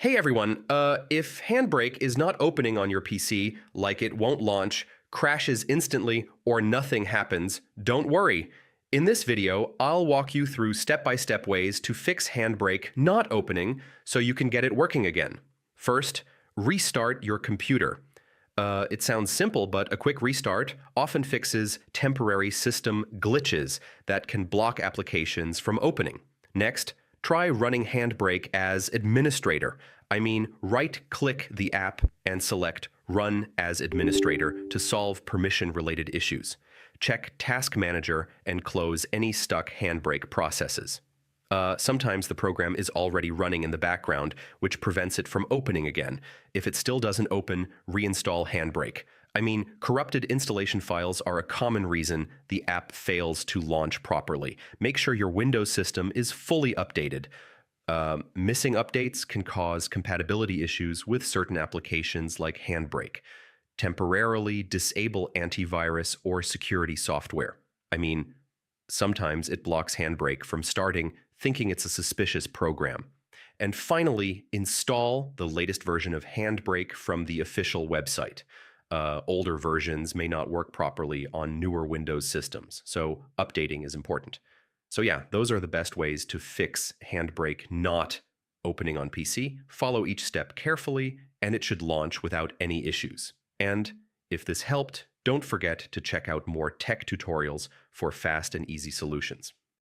Hey everyone, if HandBrake is not opening on your PC, like it won't launch, crashes instantly, or nothing happens, don't worry. In this video, I'll walk you through step-by-step ways to fix HandBrake not opening so you can get it working again. First, restart your computer. It sounds simple, but a quick restart often fixes temporary system glitches that can block applications from opening. Next, try running HandBrake as administrator. I mean, right-click the app and select Run as Administrator to solve permission-related issues. Check Task Manager and close any stuck HandBrake processes. Sometimes the program is already running in the background, which prevents it from opening again. If it still doesn't open, reinstall HandBrake. I mean, corrupted installation files are a common reason the app fails to launch properly. Make sure your Windows system is fully updated. Missing updates can cause compatibility issues with certain applications like HandBrake. Temporarily disable antivirus or security software. I mean, sometimes it blocks HandBrake from starting, thinking it's a suspicious program. And finally, install the latest version of HandBrake from the official website. Older versions may not work properly on newer Windows systems, so updating is important. So yeah, those are the best ways to fix HandBrake not opening on PC. Follow each step carefully, and it should launch without any issues. And if this helped, don't forget to check out more tech tutorials for fast and easy solutions.